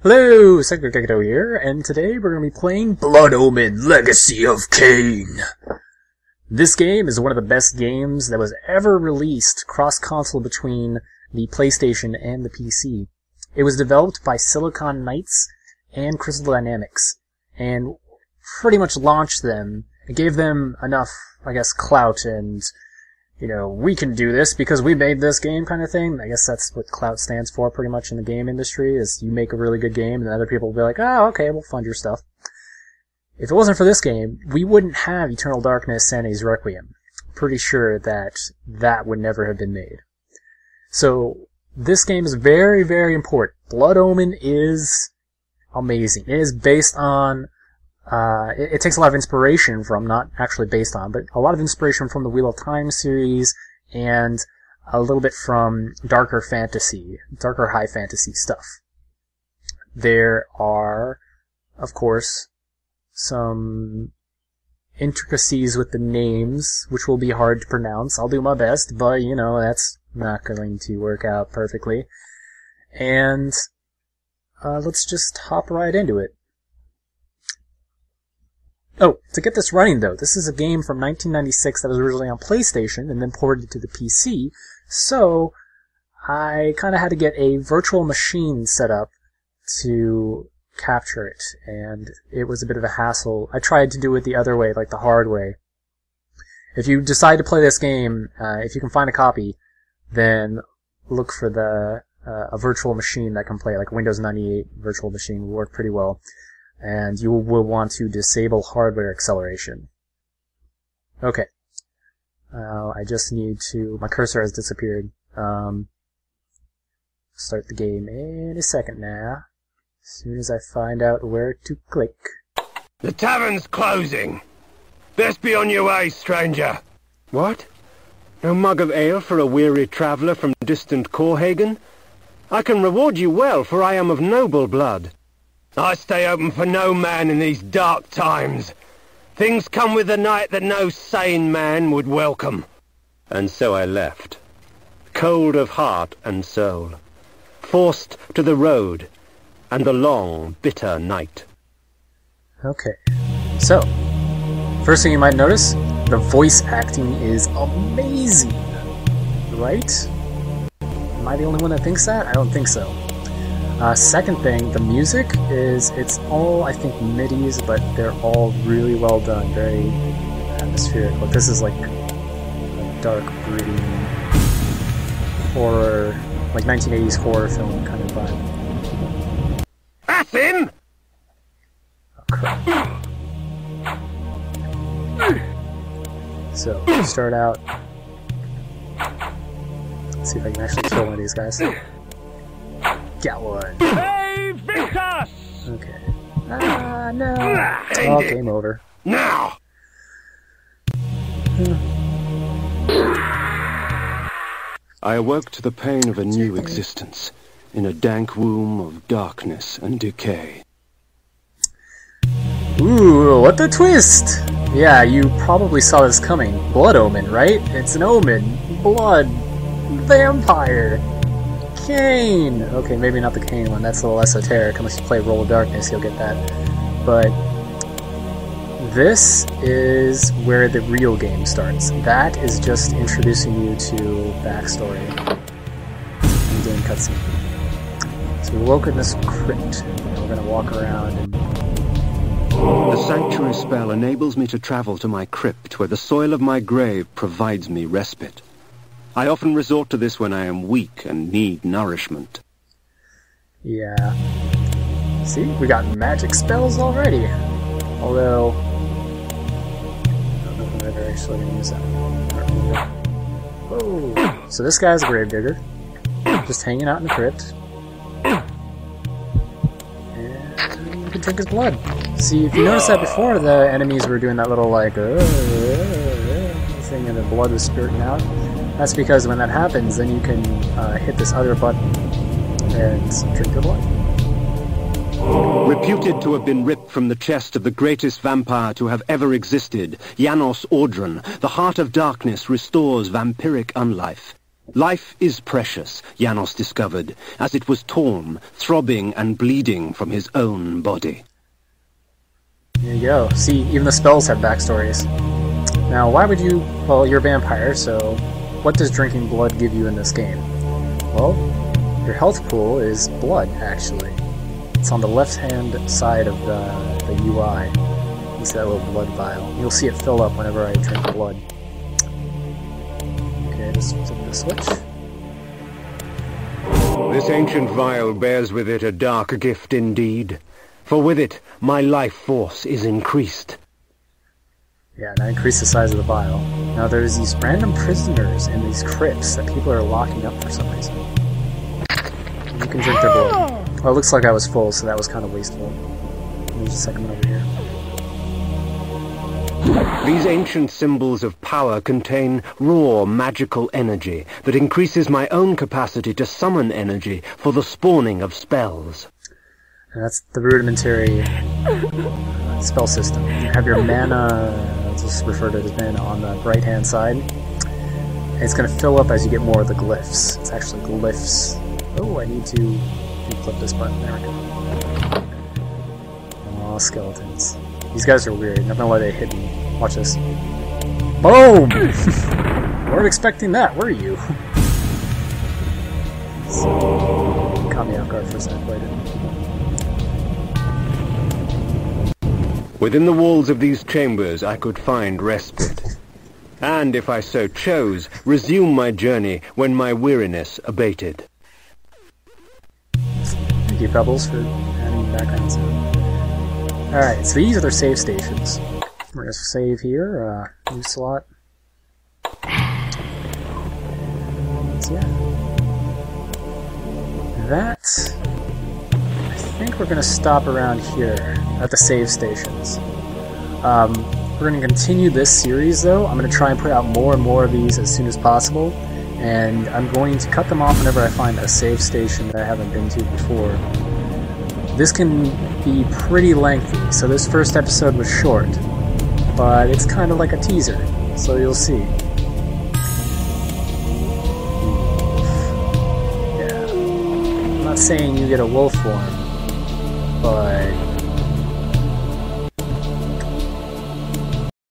Hello, SaikoGekido here, and today we're going to be playing Blood Omen Legacy of Kain. This game is one of the best games that was ever released cross-console between the PlayStation and the PC. It was developed by Silicon Knights and Crystal Dynamics, and pretty much launched them. It gave them enough, clout and, we can do this because we made this game kind of thing. I guess that's what clout stands for pretty much in the game industry, is you make a really good game and other people will be like, oh, okay, we'll fund your stuff. If it wasn't for this game, we wouldn't have Eternal Darkness, Sanity's Requiem. Pretty sure that that would never have been made. So, this game is very, very important. Blood Omen is amazing. It is based on it takes a lot of inspiration from, not actually based on, but a lot of inspiration from the Wheel of Time series, and a little bit from darker high fantasy stuff. There are, of course, some intricacies with the names, which will be hard to pronounce. I'll do my best, but, that's not going to work out perfectly. And, let's just hop right into it. Oh, to get this running though, this is a game from 1996 that was originally on PlayStation and then ported to the PC, so I kind of had to get a virtual machine set up to capture it, and it was a bit of a hassle. I tried to do it the other way, like the hard way. If you decide to play this game, if you can find a copy, then look for a virtual machine that can play, like a Windows 98 virtual machine will work pretty well. And you will want to disable hardware acceleration. Okay. I just need to... My cursor has disappeared. Start the game in a second now. As soon as I find out where to click. The tavern's closing. Best be on your way, stranger. What? No mug of ale for a weary traveller from distant Corhagen? I can reward you well, for I am of noble blood. I stay open for no man in these dark times. Things come with the night that no sane man would welcome. And so I left, cold of heart and soul, forced to the road and the long, bitter night. Okay. So, first thing you might notice, the voice acting is amazing. Right? Am I the only one that thinks that? I don't think so. Second thing, the music it's all, I think, midis, but they're all really well done, very atmospheric. Like, this is like a dark, brooding horror, like 1980s horror film kind of vibe. That's him! Oh, crap. So, start out. Let's see if I can actually kill one of these guys. Got one. Hey, Victus! Okay. No. Oh, game over. Now! I awoke to the pain of a new existence, in a dank womb of darkness and decay. Ooh, what the twist! Yeah, you probably saw this coming. Blood Omen, right? It's an omen. Blood. Vampire. Kain! Okay, maybe not the Kain one, that's a little esoteric. Unless you play Roll of Darkness, you'll get that. But this is where the real game starts. That is just introducing you to backstory and game cutscene. So we woke in this crypt, and we're gonna walk around and... The sanctuary spell enables me to travel to my crypt, where the soil of my grave provides me respite. I often resort to this when I am weak and need nourishment. Yeah. See, we got magic spells already. Although, I don't know if I'm ever actually going to use that. Whoa. So this guy's a gravedigger. Just hanging out in the crypt. And you can drink his blood. See, if you noticed that before, the enemies were doing that little, like, thing and the blood was spurting out. That's because when that happens, then you can hit this other button and drink the blood. Reputed to have been ripped from the chest of the greatest vampire to have ever existed, Janos Audron, the Heart of Darkness restores vampiric unlife. Life is precious, Janos discovered, as it was torn, throbbing and bleeding from his own body. There you go. See, even the spells have backstories. Now, why would you... Well, you're a vampire, so what does drinking blood give you in this game? Well, your health pool is blood, actually. It's on the left-hand side of the UI. You see that little blood vial. You'll see it fill up whenever I drink blood. Okay, just flip the switch. This ancient vial bears with it a dark gift indeed, for with it my life force is increased. Yeah, and I increased the size of the vial. Now there's these random prisoners in these crypts that people are locking up for some reason. You can drink their blood. Oh, it looks like I was full, so that was kind of wasteful. There's a second one over here. These ancient symbols of power contain raw magical energy that increases my own capacity to summon energy for the spawning of spells. And that's the rudimentary spell system. You have your mana, let's just refer to it as mana, on the right-hand side. And it's going to fill up as you get more of the glyphs. It's actually glyphs. Oh, I need to flip this button. There we go. Oh, skeletons. These guys are weird. Not gonna let it hit me. Watch this. Boom! Weren't expecting that, were you? So, caught me off guard for a second. Within the walls of these chambers I could find respite, and if I so chose, resume my journey when my weariness abated. Thank you, Pebbles, for adding background sound. Alright, so these are their save stations. We're going to save here, new slot. So yeah. That, I think we're going to stop around here at the save stations. We're going to continue this series though. I'm going to try and put out more and more of these as soon as possible. And I'm going to cut them off whenever I find a save station that I haven't been to before. This can be pretty lengthy, so this first episode was short, but it's kind of like a teaser, so you'll see. Yeah. I'm not saying you get a wolf form, but